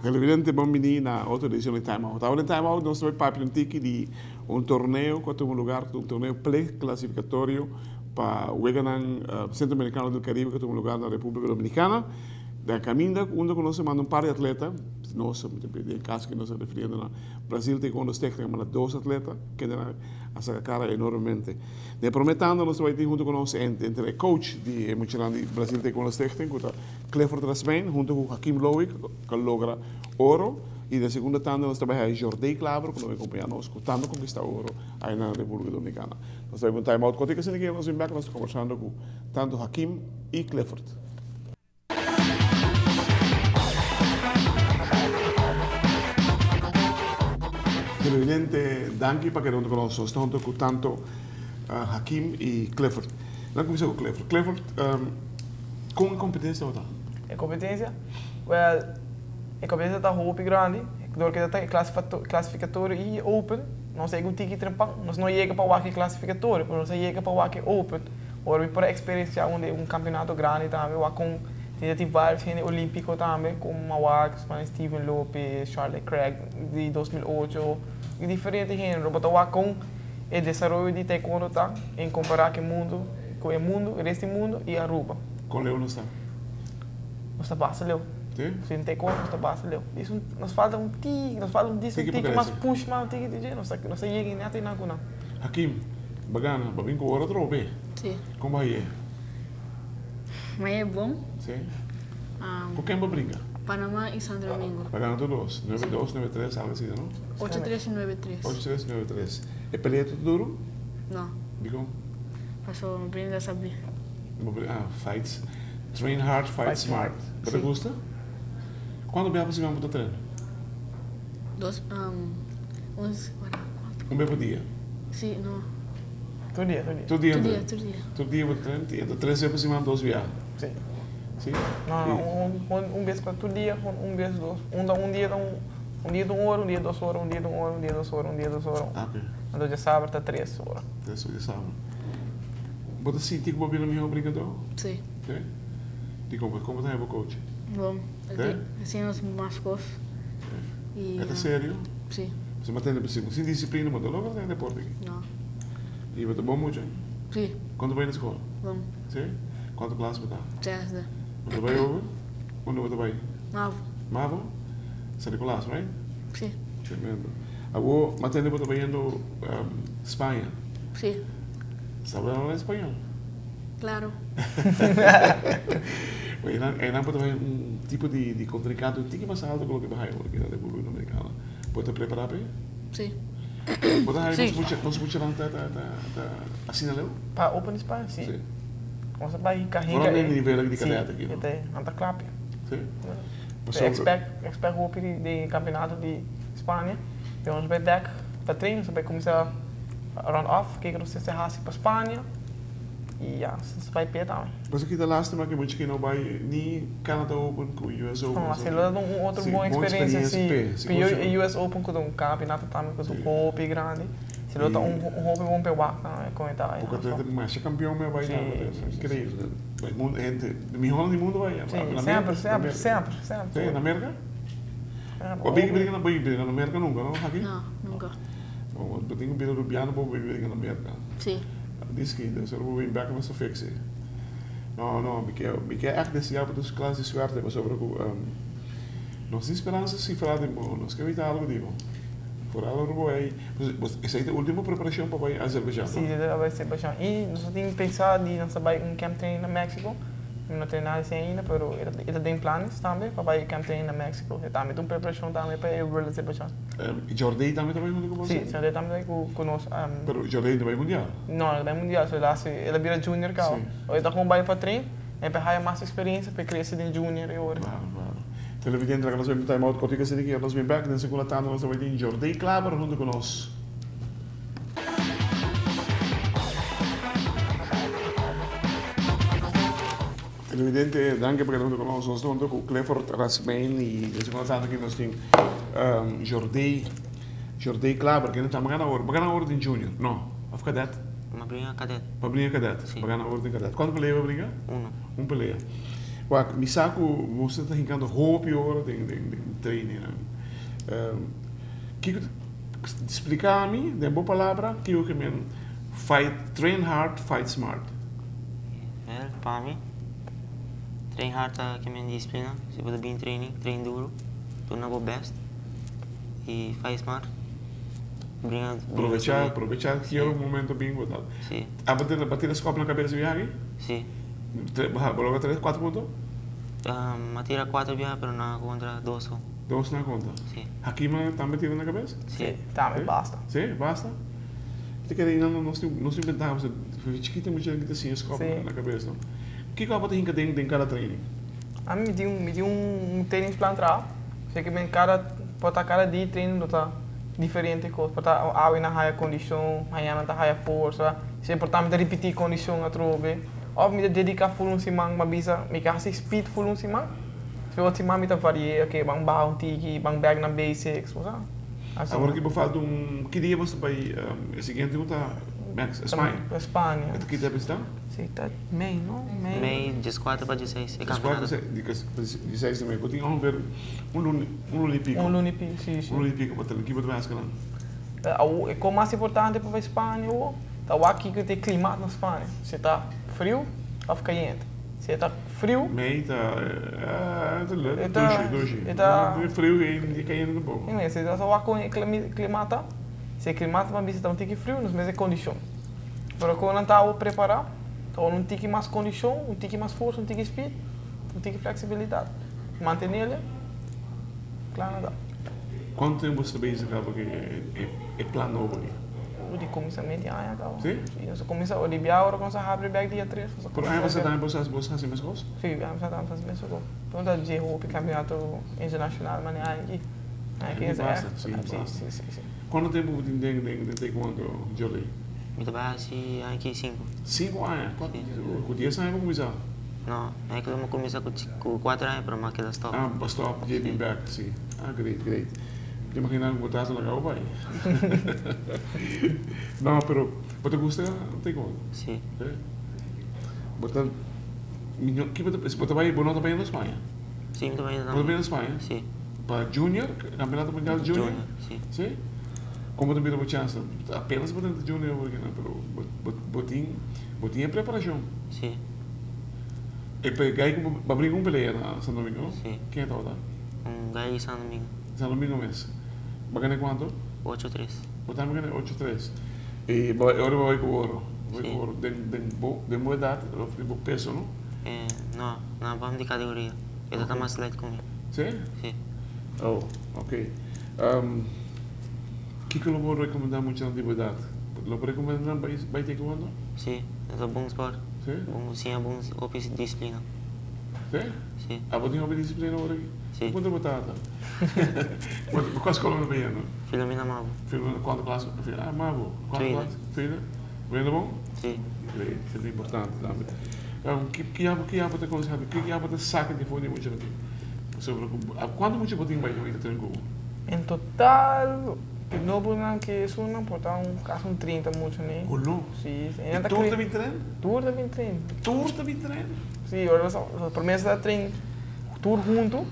Televidente, bambini na outra edição de Time Out. Agora em Time Out nós vamos para um tique de torneio que tem lugar, torneio pré-classificatório para o Centro-Americano do Caribe, que tem lugar na República Dominicana. Da caminho, onde nós mandamos um par de atletas, nós, em caso que nós estamos referindo no Brasil, tem quando temos 2 atletas, que a sua cara enormemente. De prometendo, nós vamos ter junto com nós entre o coach de Brasil, tem quando técnico, Clifford Rasbain, junto com Hakim Loic, que logra ouro. E na segunda tanda nós trabalhamos Jordi Claver, que nos acompanha nós, tentando conquistar ouro aí na República Dominicana. Nós temos um time-out, quando nós vamos embora, nós estamos conversando com tanto Hakim e Clifford. Televidente, danke para que junto con nosotros. Estamos junto con tanto Hakim y Clifford. Vamos começar com Clifford. Clifford, como a competência está? A competência? Well, a competência está muito grande. Door que está classificatório e open. Nós temos um ticket trempang. Nós não chegamos para o classificatório, mas nós chegamos para o open. Agora, por experiência um campeonato grande também, com tentativa vários olímpicos também, como Mawax, Steven Lopez, Charlie Craig de 2008, e diferentes gêneros. Mas com o desenvolvimento de taekwondo tá, em comparar com o resto do mundo e a Aruba. Com o Leo não está? Não está bastante, Sim? Sim, taekwondo não está bastante. Isso nos falta um tique, nos falta um tique, mas push mais um tique de jeito, não sei nem até não. Hakim, bagana, para vir com o ouro trope. Sim. Como vai? Mas é bom. Sim. Com quem vai brincar? Panamá e Santo Domingo. Pagando todos, 9-2, 9-3, algo assim, não? 8-3 e 9-3. 8-3, 9-3. É pelea tudo duro? Não. Digo? Passou, aprender a saber. Fights. Train hard, fight smart. Você gosta? Quando bem você vai para o treino? 11, 4. Um bem por dia? Sim, não. Todo dia. Todo dia? Todo dia Para o treino? Então, 3 vezes por semana, 2 viagens? Sim. Sim? Não, vez para todo dia, vez 2. Um dia de 1 hora, um dia de 2 horas, um dia de 1 hora, um dia de 2 horas, um dia de 2 horas. Ok. Então, de sábado está 3 horas. 3 horas de sábado. Você sentiu que você não é obrigador? Sim. Sim? Como está o coach? Bom, assim nós mais coisas. É sério? Sim. Você mantém sem disciplina, mas logo tem deporte aqui? Não. E você é bom muito? Sim. Quando vai na escola? Bom. Sim? Quanto classe você está? 10. Você vai over? Quando você vai? 9. Mavo? Você é de classe, right? Sim. Tremendo. Agora, mantendo você vai indo Espanha? Sim. Sabe falar espanhol? Claro. Não pode haver tipo de contrincante um pouquinho mais alto do que vai aqui na República Dominicana. Pode preparar para? Sim. Pode haver nos muitos anos assim não? Para Open Espanha, sim. Você vai carregar. Fora nem nível de cadete aqui. Sim, anda clap. Sim. Expert Open de campeonato de Espanha. E onde vai back para treino, você vai começar a run off, que você se raça para Espanha. E você vai per também. Mas aqui da lástima que muitos que não vai nem Canada Open com o US Open. Não, assim, lá uma outra boa experiência, sim. E o US Open com um campeonato também, com um roupa grande. Se lá um roupa bom para o barco, comentar. Porque atleta mais campeão, mas vai dar, incrível. Gente, melhor do mundo vai. Sempre. Na América? O Big briga na América nunca, não? Aqui? Não, nunca. Eu tenho um do piano para briga na América. Sim. Diz que eu vou vir back mas fixe. Não, me quer echt desse ano dos classes de suerte, mas sobre nossas esperanças se falar de bom, nós queremos evitar algo digo. Por algo aí, essa é a última preparação para ir a Azerbaijão. Sim, vai ser Azerbaijão. E nós temos pensado em nossa vai camp training na México. Não tem nada assim ainda, mas ele tem planos também para ir camp training na México. E também tem preparação também para ir ao Azerbaijão. Jordi também junto com você? Sim, Jordi também conosco. Mas Jordi não vai mundial? Não, ele vai mundial. Ele vira junior, cara. Ele está com um baile para treino, é para ganhar mais experiência, para crescer em junior e agora. Claro. Televidente, nós vamos time out, quando você aqui, nós vamos back, na segunda tanda nós vamos ter Jordi Claver junto conosco. Evidente, danke perché venuto con noi, sono stato con Clifford Rasmain e secondo tanto che noi stiamo Jordi Klaber, che non magana ora in junior, no, of cadet. Ma prima cadet. Pa brinca cadet, Sim. magana ora in cadet. Quanto pelea brinca? Uno. Pelea. Wa mi sa che você está rincando hope ora de training. Que explicar-me, de boa palavra, que o que men train hard, fight smart. Well, para mim, train hard que minha disciplina. Se você bem training, trein duro, torna o best e faz smart. Aprovechar que é o momento bem botado. Sim. A bater a escopa na cabeça de viagem? Sim. Coloca 3, 4 pontos? Ma tira 4 via, pero não contra 2. 2 na conta. Sim. Aqui mas está metido na cabeça? Sim. Tá, mas basta. Sim, basta. Te quer ir nós inventamos, chiquita muito gente que assim escopa na cabeça. O que é que você tem em cada treino? A mim me deu treino plantado. Sei que cada dia treino tá diferente coisa. Pode estar água na high condição, amanhã na high força. Se é importante repetir condição a trove. Ou me dedicar full um simang, mas bisa me quer speed full um simang. Se o simang me tá varia, ok, bang baão tiki, bang bag na basics, sabe? Agora que eu falo que dia você vai seguinte tá Max Espanha. Espanha. Que dia você tá? Sim, tá Mei, não? Mei 14 para 16 é campeonato. 16 também. Eu tinha ver lune e pico. Lune e pico, sim. Lune e pico para ter que você vai escalar. O mais importante para a Espanha tá aqui que tem clima na Espanha. Se tá frio, ou fica quente. Se tá frio, Mei tá dois. Tá frio e caindo um pouco. Se tá só com clima tá. Se clima tá mas tá um tique frio nas mesmas condições. Para quando tá preparar, tá um tique mais condição, um tique mais força, um tique speed, um tique flexibilidade. Manter ele, claro dá. Quanto tempo você vai jogar porque é plano novo aqui? De começar meio ano acaba. Sim? Sim, começa o dia agora quando abre back dia 3. Por aí você está em busca assim mais coisas? Sim, vamos estar fazendo isso agora. Então tá de roupa campeonato internacional, mas aqui. Aqui é basta. Sim. Quanto tempo você tem taekwondo, Jolie? Me trabalha assim aqui 5. 5 anos? Com 10 anos começar? Não, é que eu comecei com 4 anos para marcar stop. Ah, para stop, getting back, sim. Ah, great. Te imaginas que botaste na cauba aí? Não, pero você gosta de taekwondo? Sim. Você vai na Espanha? Sim, também Você vai na Espanha? Sim. Para Junior, Campeonato Mundial Junior? Sim. Sim? Como também deu chance? Apenas para dentro de Junior, porque botinha preparação. Sim. E peguei como para abrir peleia na São Domingo? Sim. Quem é toda? Gai de São Domingo. São Domingo mesmo. Vai ganhar quanto? 8-3. Botar ganhar 8-3. E agora vai com o ouro. Vai com o Sim. ouro. De boa idade, de bom peso, não? Não, vamos de categoria. Eu estou mais leve comigo. Sim? Sim. Oh, ok. O que eu vou recomendar muito na antiguidade? Lo recomendar vai ter quando? Sim, é um bom esporte. Sim? Sim, é bom disciplina. Sim? Sim. Ah, vou ter uma disciplina agora aqui? Sim. Quanto batata? Qual escola não vem? Filomena Mago. Filho, quanto classe? Ah, Mago. Quanto Filho. classe? Filho? Vendo bom? Sim. Great, isso é importante também. Que há para ter conseguido? O que há para ter saco de fone muito aqui? Quanto muito botinho vai ter tranquilo? Em total, de novo não que isso não pode caso 30 muito nem. Olô? Sim, E tour também treino? Tour também treino. Tour também treino? Sim, agora só promessa da treino. Tour junto,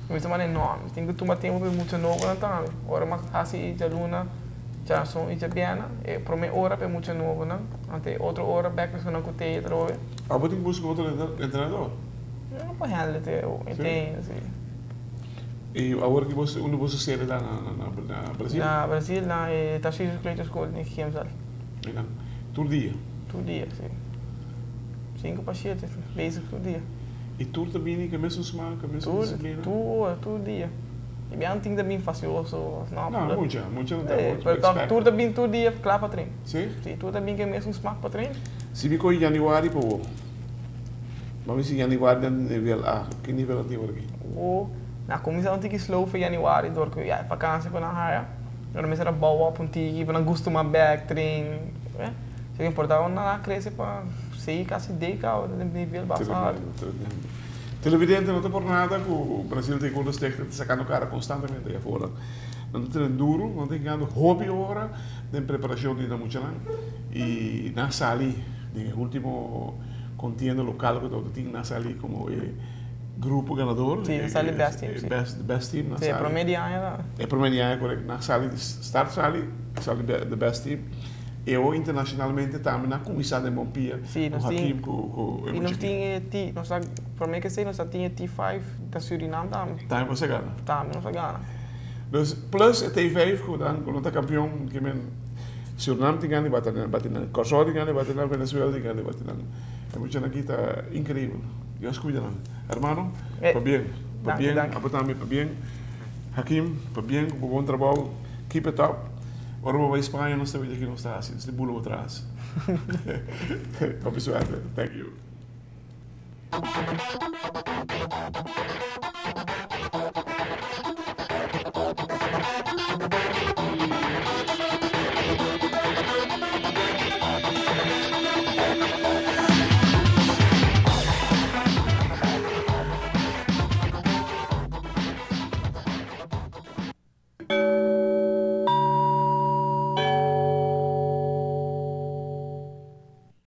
mas também é enorme. Tem que tomar tempo muito novo na também. Agora mas assim de aluna já são já bem, é primeira hora é muito novo, não? Até outra hora back para não coteia trove. Ah, botinho busca outro treinador? Não pode handle até entende assim. E agora que onde você sai lá na Brasil? Na Brasil, na Tarcísio Kleiter School, em Kiemsal. Todo dia? Todo dia, sim. 5 para 7, basic todo dia. E tudo também, que é mesmo semana, que é mesmo disciplina? Todo dia. E bem, tem também facioso. Não, muito não tem. Mas tudo também todo dia, claro para treino. Sim? Sim, tudo também que é mesmo smart para treino. Se me coi em janeiro, pô. Vamos se janeiro é nível A. Que nível é aqui? Na comissão tem que slow para janeiro, door que ja, vakantie para na haia. Dan mensen er bouwen op een tiki, para gosto uma back train. Se importar na cresce para sei casi década de nível passado. Televidente não tem por nada que o Brasil tem quando está sacando cara constantemente aí fora. Não tem duro, não tem ganhando hobby agora, tem preparação de muito lá. E na sali, no último contienda local que eu tinha na sali como grupo ganador. Sim, na sali best team. Best team na sali. Sim, é promediária lá. É promediária, correto. Na sali, start sali the best team. Eu internacionalmente também na comissão de Mompia. Sim, nós tínhamos. E nós tínhamos, para mim que sei, nós tínhamos T5 da Suriname também. Também você ganha? Também nós ganhamos. Dus plus het T5, quando está campeão, que men Suriname tem ganho, bate na Kosovo tem ganho, bate na Venezuela tem ganho, bate na. É muito aqui está incrível. Deus cuida, hermano. Para bem, para bem, apertame para bem. Hakim, para bem, bom trabalho, keep it up. Ora vou para Espanha, não sei o que não está assim, se bulo atrás. Obrigado, thank you.